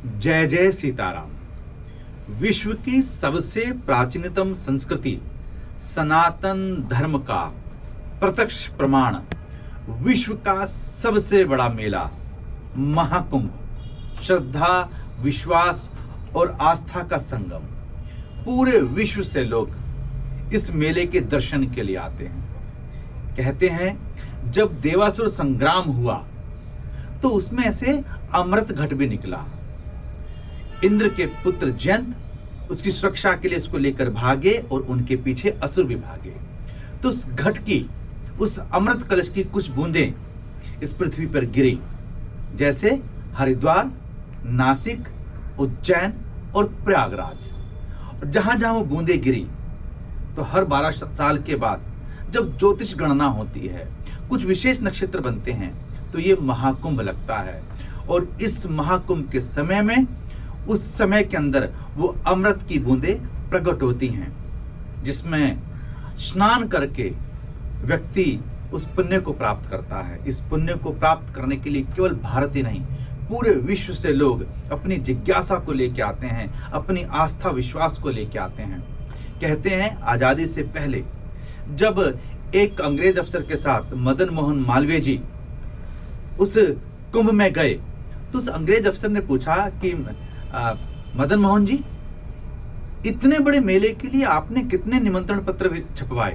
जय जय सीताराम। विश्व की सबसे प्राचीनतम संस्कृति सनातन धर्म का प्रत्यक्ष प्रमाण, विश्व का सबसे बड़ा मेला महाकुंभ, श्रद्धा, विश्वास और आस्था का संगम। पूरे विश्व से लोग इस मेले के दर्शन के लिए आते हैं। कहते हैं जब देवासुर संग्राम हुआ तो उसमें से अमृत घट भी निकला। इंद्र के पुत्र जयंत उसकी सुरक्षा के लिए इसको लेकर भागे और उनके पीछे असुर भी भागे। तो उस घट की, उस अमृत कलश की कुछ बूंदें इस पृथ्वी पर गिरी, जैसे हरिद्वार, नासिक, उज्जैन और प्रयागराज। और जहां जहां वो बूंदें गिरी तो हर 12 साल के बाद जब ज्योतिष गणना होती है, कुछ विशेष नक्षत्र बनते हैं, तो ये महाकुंभ लगता है। और इस महाकुंभ के समय में, उस समय के अंदर वो अमृत की बूंदें प्रकट होती हैं, जिसमें स्नान करके व्यक्ति उस पुण्य को प्राप्त करता है। इस पुण्य को प्राप्त करने के लिए केवल भारत ही नहीं, पूरे विश्व से लोग अपनी जिज्ञासा को लेके आते हैं, अपनी आस्था विश्वास को लेके आते हैं। कहते हैं आजादी से पहले जब एक अंग्रेज अफसर के साथ मदन मोहन मालवीय जी उस कुंभ में गए, तो उस अंग्रेज अफसर ने पूछा कि मदन मोहन जी, इतने बड़े मेले के लिए आपने कितने निमंत्रण पत्र छपवाए?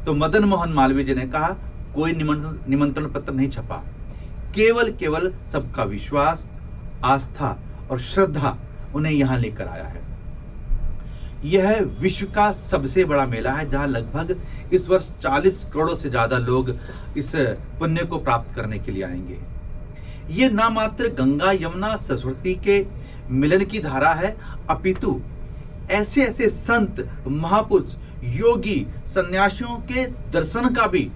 तो मदन मोहन मालवीय जी ने कहा, कोई निमंत्रण पत्र नहीं छपा, केवल सबका विश्वास, आस्था और श्रद्धा उन्हें यहां लेकर आया है। यह विश्व का सबसे बड़ा मेला है, जहां लगभग इस वर्ष 40 करोड़ से ज्यादा लोग इस पुण्य को प्राप्त करने के लिए आएंगे। ये ना मात्र गंगा यमुना सरस्वती के मिलन की धारा है, अपितु ऐसे ऐसे संत, महापुरुष, योगी, सन्यासियों के दर्शन का भी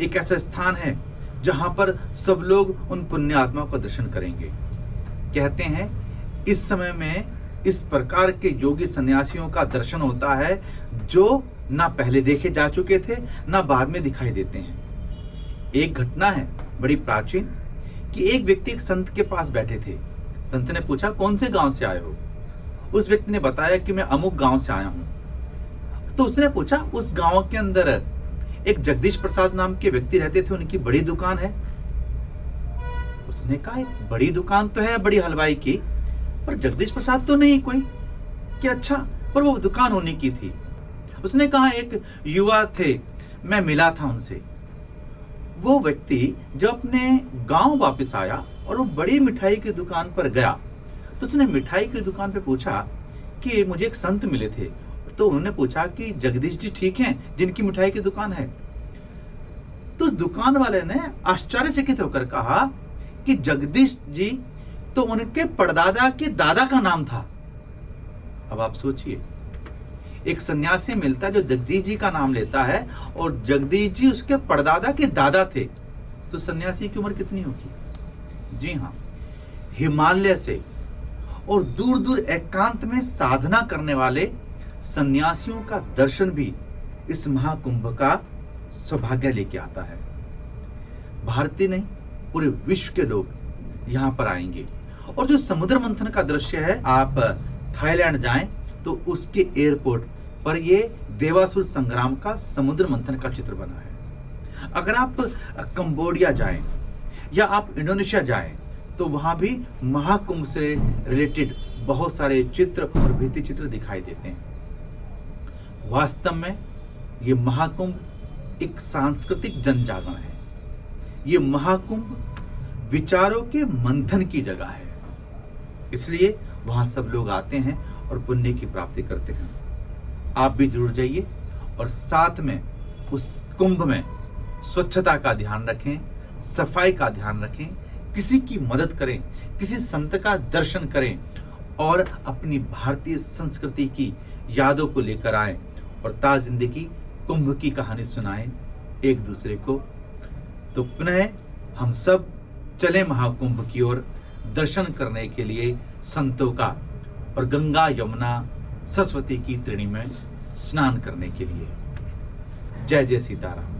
एक ऐसा स्थान है जहां पर सब लोग उन पुण्य आत्माओं का दर्शन करेंगे। कहते हैं इस समय में इस प्रकार के योगी सन्यासियों का दर्शन होता है जो ना पहले देखे जा चुके थे, ना बाद में दिखाई देते हैं। एक घटना है बड़ी प्राचीन कि एक व्यक्ति एक संत के पास बैठे थे। संत ने पूछा, कौन से गांव से आए हो? उस व्यक्ति ने बताया कि मैं अमुक गांव से आया हूं। तो उसने पूछा, उस गांव के अंदर एक जगदीश प्रसाद नाम के व्यक्ति रहते थे, उनकी बड़ी दुकान है? उसने कहा, एक बड़ी दुकान तो है बड़ी हलवाई की, पर जगदीश प्रसाद तो नहीं कोई। कि अच्छा, पर वो दुकान होने की थी। उसने कहा, एक युवा थे, मैं मिला था उनसे। वो व्यक्ति जब अपने गांव वापस आया और वो बड़ी मिठाई की दुकान पर गया, तो उसने मिठाई की दुकान पे पूछा कि मुझे एक संत मिले थे। तो उन्होंने पूछा कि जगदीश जी ठीक हैं जिनकी मिठाई की दुकान है? तो उस दुकान वाले ने आश्चर्यचकित होकर कहा कि जगदीश जी तो उनके परदादा के दादा का नाम था। अब आप सोचिए, एक सन्यासी मिलता है जो जगदीश जी का नाम लेता है और जगदीश जी उसके परदादा के दादा थे, तो सन्यासी की उम्र कितनी होगी? जी हाँ, हिमालय से और दूर दूर एकांत में साधना करने वाले सन्यासियों का दर्शन भी इस महाकुंभ का सौभाग्य लेके आता है। भारतीय नहीं, पूरे विश्व के लोग यहाँ पर आएंगे। और जो समुद्र मंथन का दृश्य है, आप थाईलैंड जाएं तो उसके एयरपोर्ट पर ये देवासुर संग्राम का समुद्र मंथन का चित्र बना है। अगर आप कंबोडिया जाएं या आप इंडोनेशिया जाएं तो वहां भी महाकुंभ से रिलेटेड बहुत सारे चित्र और भित्ति चित्र दिखाई देते हैं। वास्तव में ये महाकुंभ एक सांस्कृतिक जन जागरण है। ये महाकुंभ विचारों के मंथन की जगह है, इसलिए वहां सब लोग आते हैं और पुण्य की प्राप्ति करते हैं। आप भी जरूर जाइए और साथ में उस कुंभ में स्वच्छता का ध्यान रखें, सफाई का ध्यान रखें, किसी की मदद करें, किसी संत का दर्शन करें और अपनी भारतीय संस्कृति की यादों को लेकर आएं और ताज़ जिंदगी कुंभ की कहानी सुनाएं एक दूसरे को। तो पुनः हम सब चले महाकुंभ की ओर दर्शन करने के लिए संतों का और गंगा यमुना सरस्वती की त्रिणी में स्नान करने के लिए। जय जय सीताराम।